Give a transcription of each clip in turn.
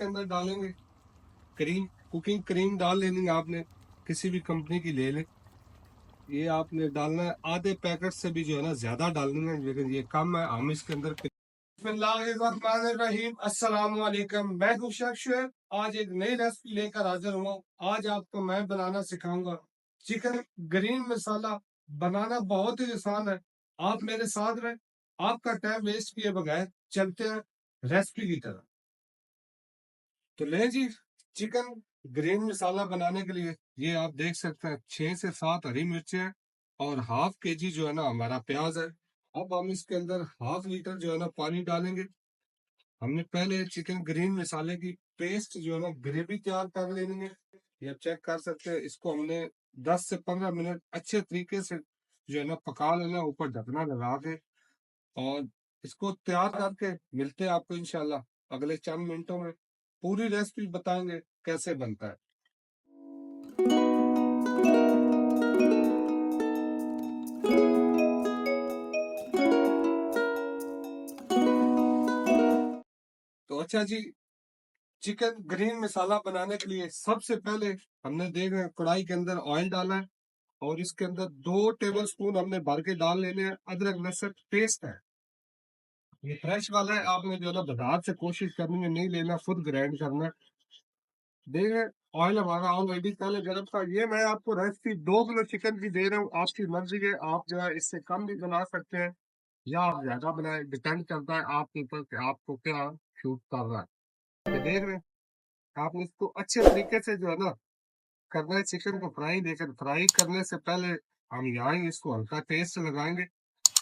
इसके अंदर डालेंगे क्रीम, कुकिंग क्रीम डाल लेनी है आपने, किसी भी कंपनी की ले लें। ये आपने डालना है, आधे पैकेट से भी जो है ना ज्यादा डालनी है, लेकिन ये कम है। हम इसके अंदर बिस्मिल्लाहिर्रहमानिर्रहीम, अस्सलाम वालेकुम। मैं हूं शेख शुएब। आज एक नई रेसिपी लेकर हाजिर हुआ। आज आपको मैं बनाना सिखाऊंगा चिकन ग्रीन मसाला। बनाना बहुत ही आसान है, आप मेरे साथ रहें। आपका टाइम वेस्ट किए बगैर चलते हैं रेसिपी की तरफ। तो ले जी, चिकन ग्रीन मसाला बनाने के लिए ये आप देख सकते हैं 6 से 7 हरी मिर्चें हैं और हाफ के जी जो है ना हमारा प्याज है। अब हम इसके अंदर हाफ लीटर जो है ना पानी डालेंगे। हमने पहले चिकन ग्रीन मसाले की पेस्ट जो है ना ग्रेवी तैयार कर लेनी है। ये आप चेक कर सकते हैं, इसको हमने 10 से 15 मिनट अच्छे तरीके से जो है ना पका लेना, ऊपर ढकना लगा के। और इसको तैयार करके मिलते हैं आपको इंशाल्लाह अगले चंद मिनटों में। पूरी रेसिपी बताएंगे कैसे बनता है। तो अच्छा जी, चिकन ग्रीन मसाला बनाने के लिए सबसे पहले हमने देखना कढ़ाई के अंदर ऑयल डाला है और इसके अंदर 2 टेबल स्पून हमने भर के डाल लेने हैं अदरक लहसुन पेस्ट है। ये फ्रेश वाला है, आपने जो है ना बाजार से कोशिश करनी है नहीं लेना, खुद ग्राइंड करना है। देखें ऑयल हमारा ऑलरेडी पहले गर्म था। ये मैं आपको रेसिपी 2 किलो चिकन की दे रहा हूँ, आपकी मर्जी है, आप जो है इससे कम भी बना सकते हैं या आप ज्यादा बनाए, डिपेंड करता है आपके ऊपर कि आपको क्या शूट कर रहा है। ये देख रहे हैं, आपने इसको अच्छे तरीके से जो है ना करना है चिकन को फ्राई। लेकिन फ्राई करने से पहले हम यहाँ ही इसको हल्का टेस्ट लगाएंगे।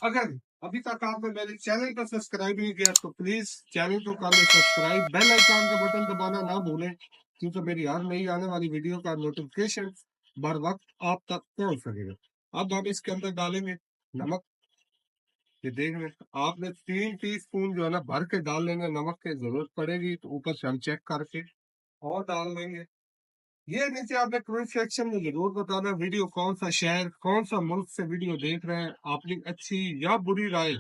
अगर अभी तक आपने मेरे चैनल को सब्सक्राइब नहीं किया तो प्लीज चैनल को कर ले सब्सक्राइब, बेल आइकन का बटन दबाना ना भूलें, क्योंकि मेरी हर नई आने वाली वीडियो का नोटिफिकेशन बर वक्त आप तक पहुंच सकेगा। अब हम इसके अंदर डालेंगे नमक। ये देख रहे हैं, आपने 3 टीस्पून जो है ना भर के डाल लेंगे। नमक की जरूरत पड़ेगी तो ऊपर से हम चेक करके और डाल देंगे। ये नीचे आपने कमेंट सेक्शन में जरूर बताना वीडियो कौन सा शहर कौन सा मुल्क से वीडियो देख रहे हैं। आपकी अच्छी या बुरी राय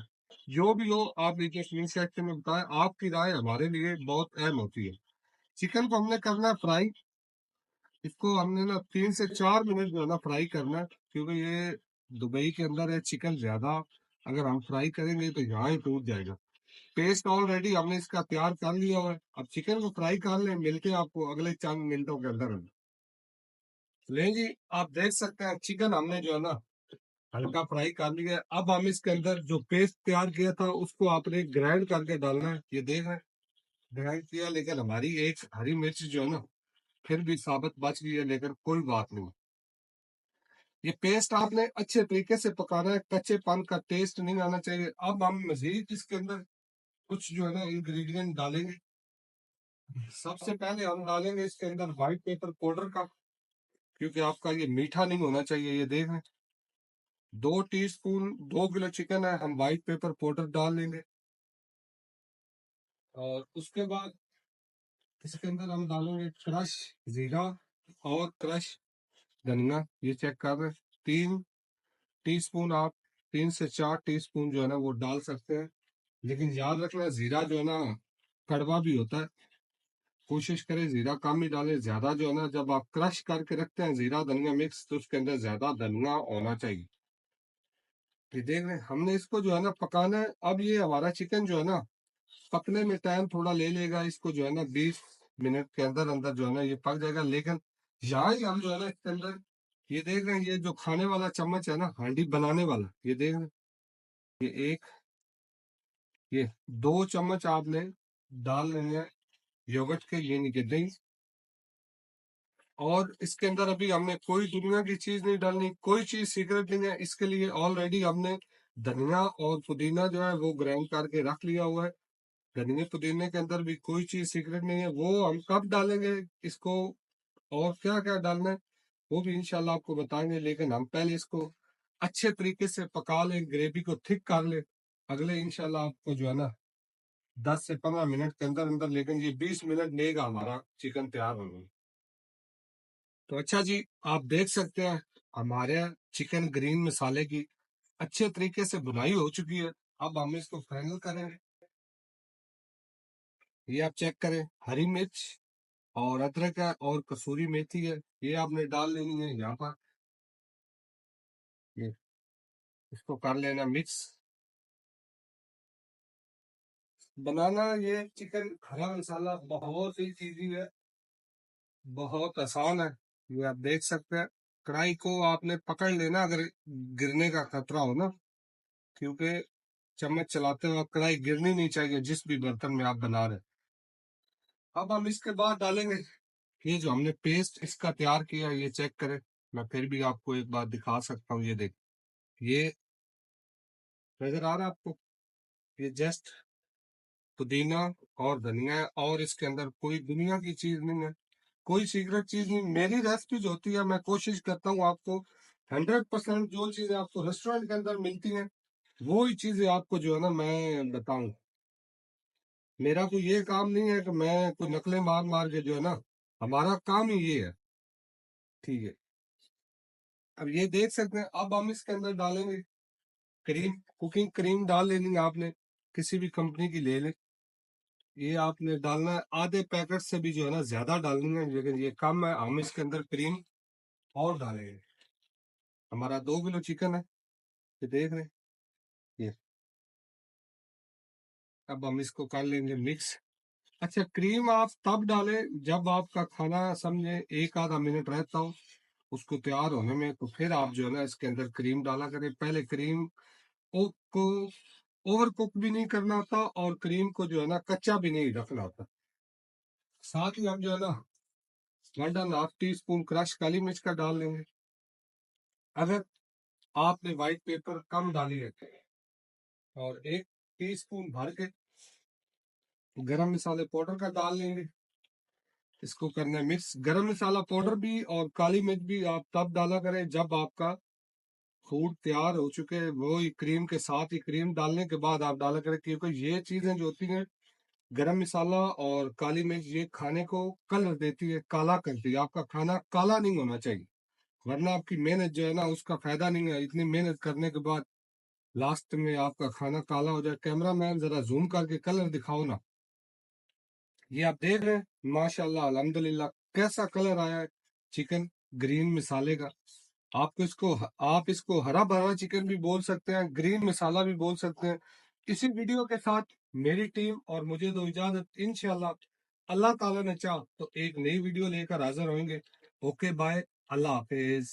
जो भी हो आप नीचे कमेंट सेक्शन में बताएं, आपकी राय हमारे लिए बहुत अहम होती है। चिकन को हमने करना है फ्राई। इसको हमने ना 3 से 4 मिनट जो है ना फ्राई करना है, क्योंकि ये दुबई के अंदर है चिकन ज्यादा, अगर हम फ्राई करेंगे तो यहाँ ही टूट जाएगा। पेस्ट ऑलरेडी हमने इसका तैयार कर लिया हुआ है। अब चिकन को फ्राई कर ले, मिलते हैं आपको अगले चंद मिनटों के अंदर। ले जी, आप देख सकते हैं चिकन हमने जो है ना हल्का फ्राई कर लिया है। अब हम इसके अंदर जो पेस्ट तैयार किया था उसको आपने ग्राइंड करके डालना है। ये देख रहे हैं, ग्राइंड किया, लेकिन हमारी एक हरी मिर्च जो है ना फिर भी साबित बच गई है, लेकिन कोई बात नहीं। ये पेस्ट आपने अच्छे तरीके से पकाना है, कच्चेपन का टेस्ट नहीं आना चाहिए। अब हम मजीद इसके अंदर कुछ जो है ना इंग्रेडिएंट डालेंगे। सबसे पहले हम डालेंगे इसके अंदर व्हाइट पेपर पाउडर का, क्योंकि आपका ये मीठा नहीं होना चाहिए। ये देख रहे हैं, 2 टीस्पून, 2 किलो चिकन है, हम व्हाइट पेपर पाउडर डाल लेंगे। और उसके बाद इसके अंदर हम डालेंगे क्रश जीरा और क्रश धनिया। ये चेक कर रहे हैं, 3 टीस्पून, आप 3 से 4 टीस्पून जो है ना वो डाल सकते हैं। लेकिन याद रखना जीरा जो है ना कड़वा भी होता है, कोशिश करें जीरा कम ही डालें। ज्यादा जो है ना जब आप क्रश करके रखते हैं जीरा धनिया मिक्स, तो उसके अंदर ज्यादा धनिया होना चाहिए। ये देख रहे हैं, हमने इसको जो है ना पकाना है। अब ये हमारा चिकन जो है ना पकने में टाइम थोड़ा ले लेगा, इसको जो है ना 20 मिनट के अंदर अंदर जो है ना ये पक जाएगा। लेकिन यहाँ ही हम जो है ना इसके अंदर ये देख रहे हैं, ये जो खाने वाला चम्मच है ना हांडी बनाने वाला, ये देख रहे हैं, ये एक, ये 2 चम्मच आपने डाल लेने हैं योगर्ट के, ये नहीं कि दही। और इसके अंदर अभी हमने कोई दुनिया की चीज नहीं डालनी, कोई चीज सीक्रेट नहीं है। इसके लिए ऑलरेडी हमने धनिया और पुदीना जो है वो ग्राइंड करके रख लिया हुआ है। धनिया पुदीने के अंदर भी कोई चीज सीक्रेट नहीं है, वो हम कब डालेंगे इसको और क्या क्या डालना है वो भी इंशाल्लाह आपको बताएंगे। लेकिन हम पहले इसको अच्छे तरीके से पका लें, ग्रेवी को थिक कर ले, अगले इंशाल्लाह आपको जो है ना 10 से 15 मिनट के अंदर अंदर, लेकिन ये 20 मिनट लेगा हमारा चिकन तैयार होने में। तो अच्छा जी, आप देख सकते हैं हमारे चिकन ग्रीन मसाले की अच्छे तरीके से बुनाई हो चुकी है। अब हम इसको फाइनल करेंगे। ये आप चेक करें, हरी मिर्च और अदरक है और कसूरी मेथी है, ये आपने डाल लेनी है यहाँ पर। ये इसको कर लेना मिक्स। बनाना ये चिकन हरा मसाला बहुत ही इजी है, बहुत आसान है। ये आप देख सकते हैं। कढ़ाई को आपने पकड़ लेना अगर गिरने का खतरा हो ना, क्योंकि चम्मच चलाते वक्त कढ़ाई गिरनी नहीं चाहिए जिस भी बर्तन में आप बना रहे हैं। अब हम इसके बाद डालेंगे ये जो हमने पेस्ट इसका तैयार किया, ये चेक करें। मैं फिर भी आपको एक बार दिखा सकता हूँ, ये देख, ये नजर आ रहा है आपको? ये जस्ट पुदीना और धनिया है, और इसके अंदर कोई दुनिया की चीज नहीं है, कोई सीक्रेट चीज नहीं। मेरी रेसिपी जो होती है मैं कोशिश करता हूँ आपको 100% जो चीजें आपको रेस्टोरेंट के अंदर मिलती हैं वो ही चीजें आपको जो है ना मैं बताऊं। मेरा कोई ये काम नहीं है कि मैं कोई नकलें मार मार के जो है ना, हमारा काम ही ये है। ठीक है, अब ये देख सकते हैं। अब हम इसके अंदर डालेंगे क्रीम, कुकिंग क्रीम डाल लेनी है आपने, किसी भी कंपनी की ले लें। ये आपने डालना है आधे पैकेट से भी जो है ना ज्यादा डालनी है, लेकिन ये कम है। हम इसके अंदर क्रीम और डालेंगे। हमारा 2 किलो चिकन है, ये देख रहे हैं ये। अब हम इसको कर लेंगे मिक्स। अच्छा, क्रीम आप तब डालें जब आपका खाना समझे एक आधा मिनट रहता हो उसको तैयार होने में, तो फिर आप जो है ना इसके अंदर क्रीम डाला करें। पहले क्रीम को ओवर कुक भी नहीं करना होता और क्रीम को जो है ना कच्चा भी नहीं रखना होता। साथ ही हम जो है ना 1.5 टी स्पून क्रश काली मिर्च का डाल लेंगे। अगर आपने व्हाइट पेपर कम डाली है, और 1 टीस्पून भर के गरम मसाले पाउडर का डाल लेंगे। इसको करना है मिक्स। गरम मसाला पाउडर भी और काली मिर्च भी आप तब डाला करें जब आपका फूड तैयार हो चुके हैं, वो ही क्रीम के साथ ही क्रीम डालने के बाद आप डाला करें, क्योंकि ये चीजें जो होती हैं गरम मसाला और काली मिर्च, ये खाने को कलर देती है, काला करती है। आपका खाना काला नहीं होना चाहिए, वरना आपकी मेहनत जो है ना उसका फायदा नहीं है। इतनी मेहनत करने के बाद लास्ट में आपका खाना काला हो जाए। कैमरा मैन जरा जूम करके कलर दिखाओ ना। ये आप देख रहे हैं माशाल्लाह अल्हम्दुलिल्लाह कैसा कलर आया है चिकन ग्रीन मसाले का। आप इसको हरा भरा चिकन भी बोल सकते हैं, ग्रीन मसाला भी बोल सकते हैं। इसी वीडियो के साथ मेरी टीम और मुझे दो इजाजत। इंशाल्लाह अल्लाह ताला ने चाहा तो एक नई वीडियो लेकर हाजिर होंगे। ओके बाय, अल्लाह हाफिज।